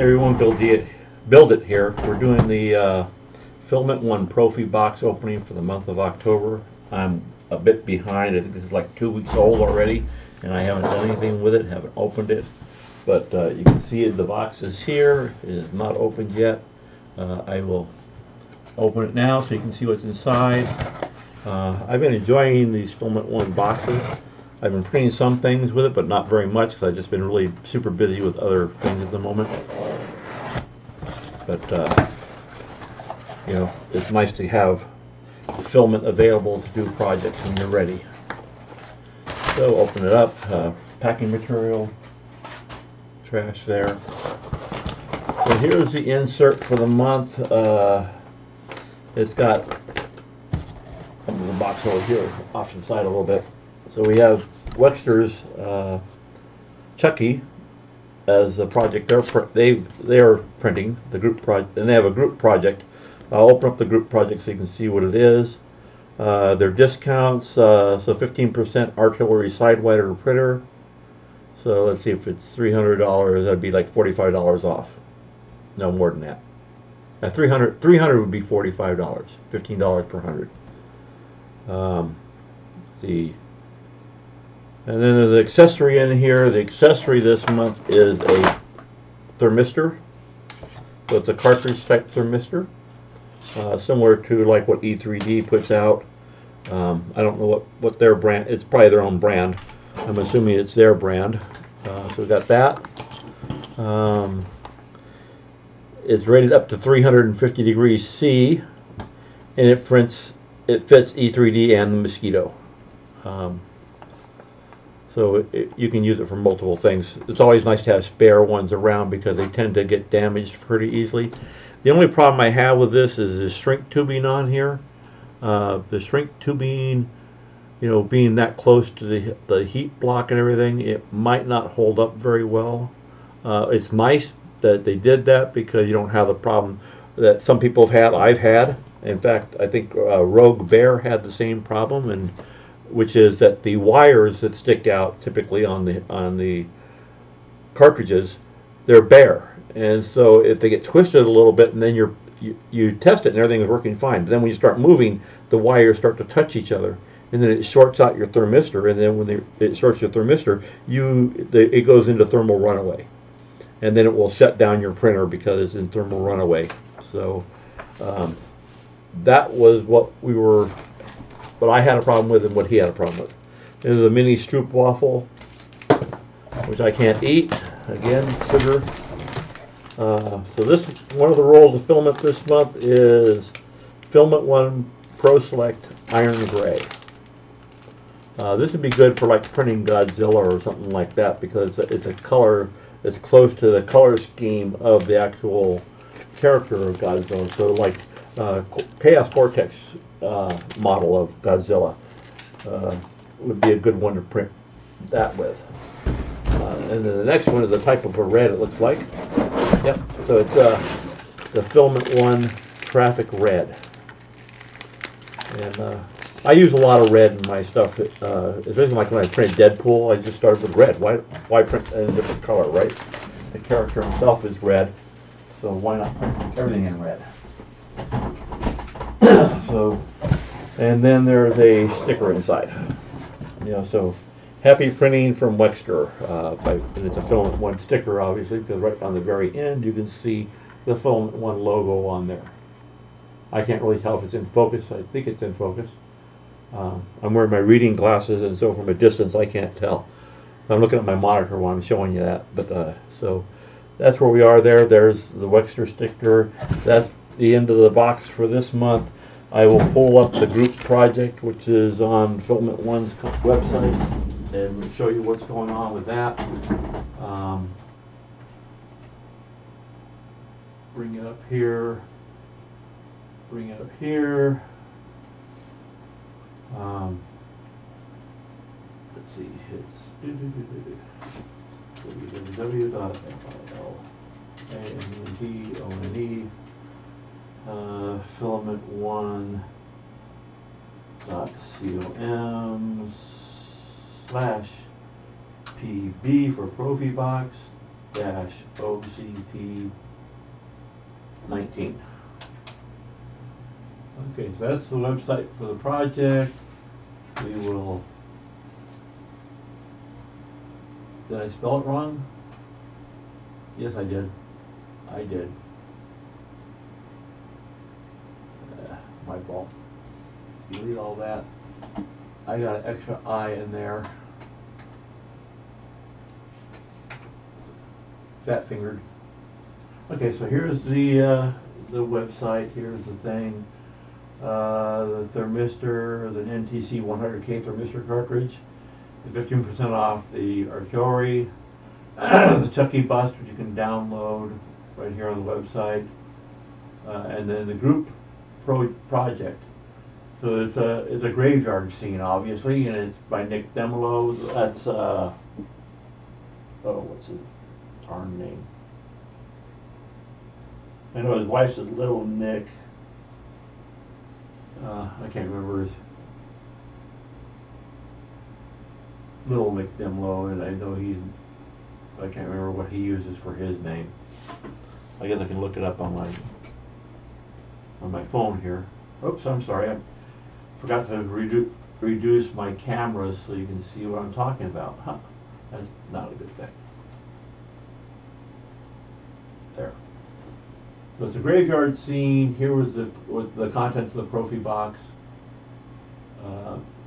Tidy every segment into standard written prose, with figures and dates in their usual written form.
everyone, build it here. We're doing the Filament One ProFi Box opening for the month of October. I'm a bit behind. I think this is like 2 weeks old already, and I haven't done anything with it, haven't opened it. But you can see the box is here. It is not opened yet. I will open it now so you can see what's inside. I've been enjoying these Filament One boxes. I've been printing some things with it, but not very much because I've just been really super busy with other things at the moment. But you know, it's nice to have filament available to do projects when you're ready. So open it up. Packing material, trash there. So here's the insert for the month. It's got the box over here off to the side a little bit. So we have Wexter's Chucky as the project they're printing the group project, and they have a group project. I'll open up the group project so you can see what it is. Their discounts, so 15% artillery sidewinder printer. So let's see, if it's $300, that'd be like $45 off. No more than that. 300 would be $45, $15 per 100. Let's see. And then there's an accessory in here. The accessory this month is a thermistor. So it's a cartridge type thermistor, similar to like what E3D puts out. I don't know what their brand. It's probably their own brand. I'm assuming it's their brand. So we got that. It's rated up to 350 degrees C, and it fits E3D and the Mosquito. So you can use it for multiple things. It's always nice to have spare ones around because they tend to get damaged pretty easily. The only problem I have with this is the shrink tubing on here. The shrink tubing, you know, being that close to the heat block and everything, it might not hold up very well. It's nice that they did that because you don't have the problem that some people have had. I've had. In fact, I think Rogue Bear had the same problem, and which is that the wires that stick out typically on the cartridges, they're bare, and so if they get twisted a little bit, and then you test it and everything is working fine, but then when you start moving, the wires start to touch each other, and then it shorts out your thermistor, and then when it shorts your thermistor, it goes into thermal runaway, and then it will shut down your printer because it's in thermal runaway. So that was what I had a problem with and what he had a problem with. This is a mini Stroop waffle, which I can't eat. Again, sugar. So this, one of the rolls of filament this month is Filament One Pro Select Iron Gray. This would be good for like printing Godzilla or something like that because it's a color that's close to the color scheme of the actual character of Godzilla. So like Chaos Cortex model of Godzilla would be a good one to print that with. And then the next one is a type of a red, it looks like. Yep, so it's the Filament One Traffic Red. And I use a lot of red in my stuff, especially like when I print Deadpool. I just started with red. Why print in a different color, right? The character himself is red, so why not print everything in red? So, and then there's a sticker inside. You know, so happy printing from Wexter. And it's a Filament One sticker, obviously, because right on the very end you can see the Filament One logo on there. I can't really tell if it's in focus. I think it's in focus. I'm wearing my reading glasses, and so from a distance I can't tell. I'm looking at my monitor while I'm showing you that. But so that's where we are there. There's the Wexter sticker. That's the end of the box for this month. I will pull up the group project, which is on Filament One's website, and show you what's going on with that. Bring it up here. Bring it up here. Let's see, it's www.filamone Filament One .com/PB for ProFi Box. OCT 19. Okay, so that's the website for the project. We will. Did I spell it wrong? Yes, I did. I did. My fault. Delete all that. I got an extra I in there. Fat fingered. Okay, so here's the website. Here's the thing. The thermistor, the NTC 100K thermistor cartridge. 15% off the Arcuri, the Chucky bust, which you can download right here on the website, and then the group project. So it's a graveyard scene, obviously, and it's by Nick Demelo. That's what's his darn name? I know his wife's is Little Nick. I can't remember his Little Nick Demelo, and I know I can't remember what he uses for his name. I guess I can look it up on my phone here. Oops, I'm sorry. I forgot to reduce my cameras so you can see what I'm talking about. Huh. That's not a good thing. There. So it's a graveyard scene. Here was the contents of the ProFi Box.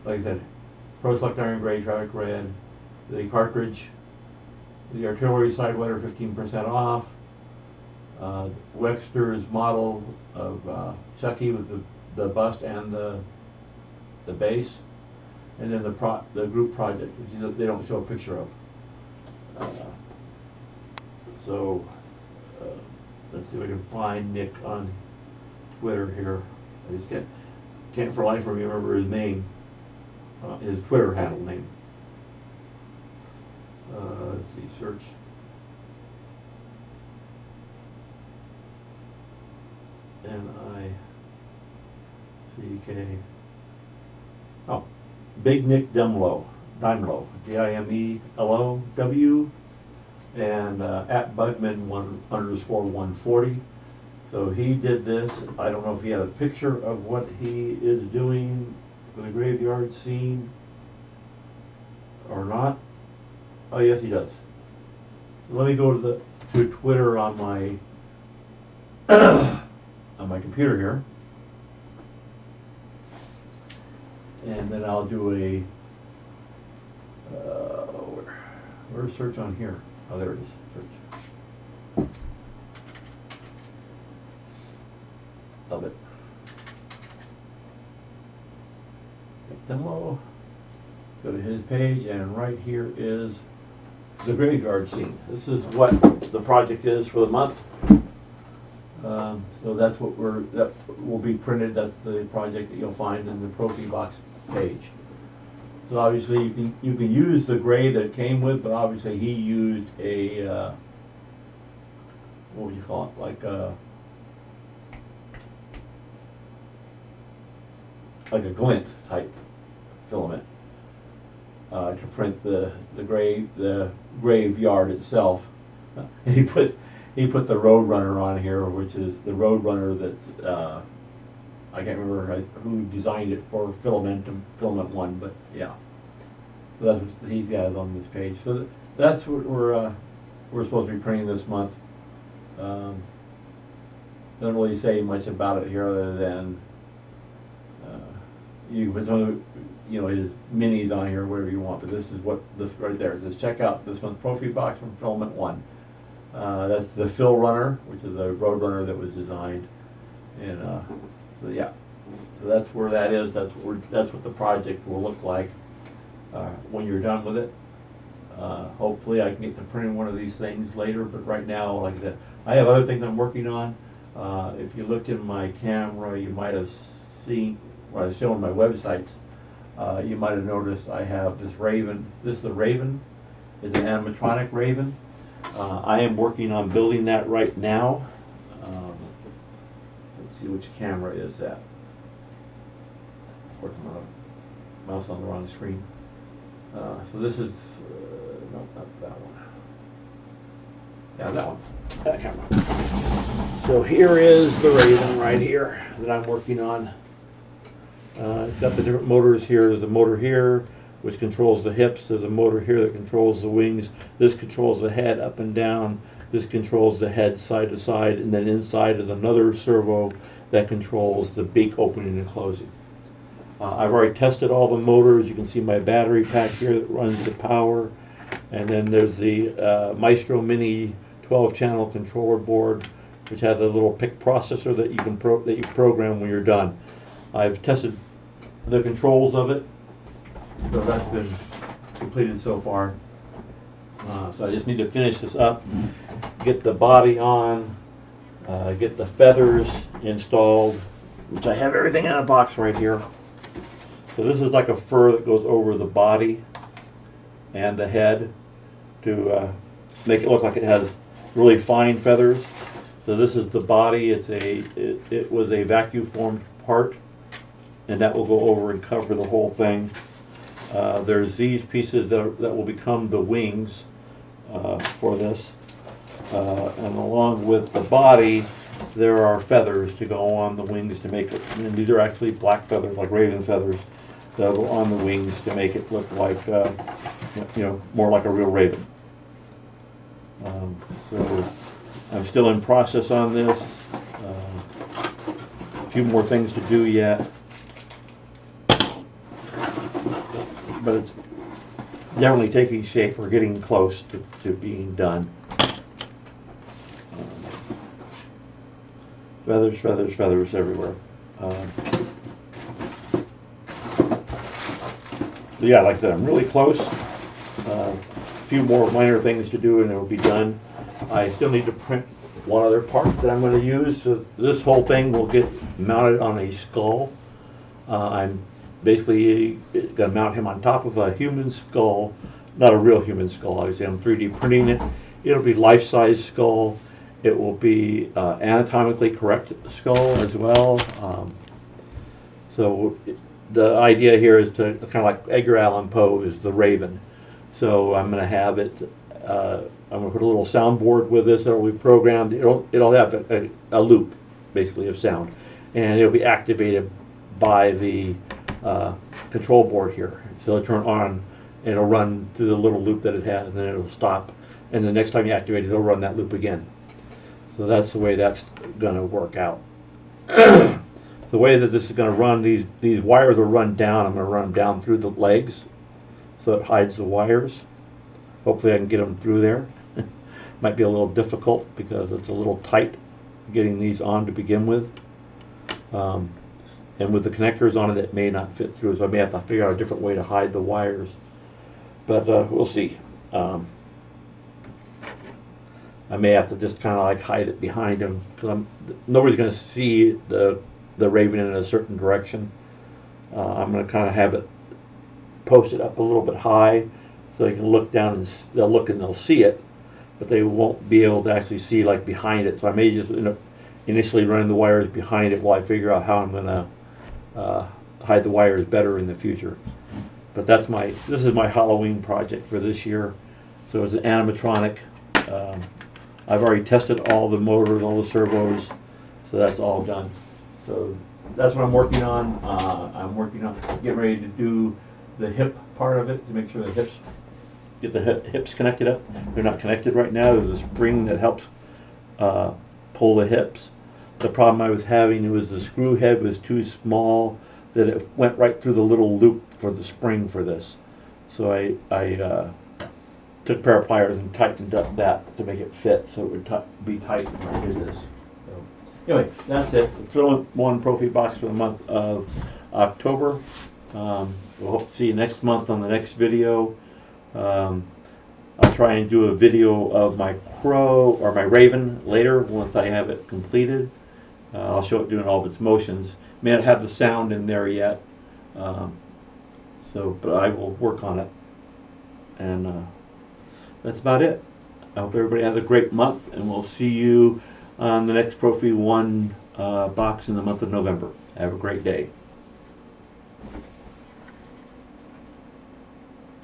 Like I said, Pro Select Iron Gray, Traffic Red, the cartridge, the artillery sidewinder 15% off, Wexter's model of Chucky with the bust and the base, and then the group project, which they don't show a picture of. Let's see if I can find Nick on Twitter here. I just can't for life remember his name, his Twitter handle name. Let's see, search. Nick. Oh, Big Nick Demelo, Dimelow, and at Bugman _140. So he did this. I don't know if he had a picture of what he is doing for the graveyard scene or not. Oh yes, he does. Let me go to Twitter on my on my computer here, and then I'll do a where's search on here? Oh, there it is. Search. Love it. Demo. Go to his page, and right here is the graveyard scene. This is what the project is for the month. So that's what that will be printed. That's the project that you'll find in the ProFi Box page. So obviously you can use the gray that it came with, but obviously he used a what would you call it? Like a glint type filament to print the graveyard itself. And he put the Roadrunner on here, which is the Roadrunner that I can't remember who designed it for Filament One, but yeah. So that's what he's got on this page. So that's what we're supposed to be printing this month. Don't really say much about it here other than you can put some of his minis on here, whatever you want. But this is what this right there. It says check out this month's ProFi Box from Filament One. That's the Fill Runner, which is a Roadrunner that was designed, and so yeah, so that's where that is. That's what the project will look like when you're done with it. Hopefully, I can get to printing one of these things later. But right now, like I said, I have other things I'm working on. If you look in my camera, you might have seen what I was showing my websites. You might have noticed I have this Raven. This is the Raven. It's an animatronic Raven. I am working on building that right now. Let's see which camera is that. Of course, I'm on a mouse on the wrong screen. So this is no, not that one. Yeah, that one. That camera. So here is the Raven right here that I'm working on. It's got the different motors here. There's a motor here which controls the hips. There's a motor here that controls the wings. This controls the head up and down. This controls the head side to side, and then inside is another servo that controls the beak opening and closing. I've already tested all the motors. You can see my battery pack here that runs the power, and then there's the Maestro Mini 12-channel controller board, which has a little PIC processor that you can program when you're done. I've tested the controls of it, so that's been completed so far. So I just need to finish this up, get the body on, get the feathers installed, which I have everything in a box right here. So this is like a fur that goes over the body and the head to make it look like it has really fine feathers. So this is the body. It was a vacuum formed part, and that will go over and cover the whole thing. There's these pieces that will become the wings for this, and along with the body there are feathers to go on the wings to make it, and these are actually black feathers, like raven feathers, that go on the wings to make it look like more like a real raven. So I'm still in process on this. A few more things to do yet, but it's definitely taking shape. We're getting close to being done. Feathers, feathers, feathers everywhere. Yeah, like I said, I'm really close. A few more minor things to do and it'll be done. I still need to print one other part that I'm going to use. So this whole thing will get mounted on a skull. I'm basically going to mount him on top of a human skull, not a real human skull, obviously. I'm 3D printing it. It'll be life-size skull. It will be anatomically correct skull as well. So the idea here is to kind of like Edgar Allan Poe is the Raven. So I'm going to have it. I'm going to put a little soundboard with this. It'll be programmed. It'll have a loop, basically, of sound, and it'll be activated by the control board here. So it'll turn on, and it'll run through the little loop that it has, and then it'll stop. And the next time you activate it, it'll run that loop again. So that's the way that's going to work out. The way that this is going to run, these wires will run down. I'm going to run them down through the legs, so it hides the wires. Hopefully I can get them through there. Might be a little difficult because it's a little tight getting these on to begin with. And with the connectors on it, it may not fit through, so I may have to figure out a different way to hide the wires. But we'll see. I may have to just kind of like hide it behind him, because nobody's going to see the Raven in a certain direction. I'm going to kind of have it posted up a little bit high, so they can look down and they'll look and they'll see it, but they won't be able to actually see like behind it. So I may just end up initially running the wires behind it while I figure out how I'm going to hide the wires better in the future. But this is my Halloween project for this year. So it's an animatronic. I've already tested all the motors, all the servos, so that's all done. So that's what I'm working on. I'm working on getting ready to do the hip part of it to make sure the hips get the hips connected up. They're not connected right now. There's a spring that helps pull the hips. The problem I was having was the screw head was too small, that it went right through the little loop for the spring for this. So I took a pair of pliers and tightened up that to make it fit so it would be tight when I did this. So, anyway, that's it. Filament One ProFi Box for the month of October. We'll hope to see you next month on the next video. I'll try and do a video of my crow or my raven later once I have it completed. I'll show it doing all of its motions. May not have the sound in there yet, but I will work on it. And that's about it. I hope everybody has a great month, and we'll see you on the next ProFi One box in the month of November. Have a great day.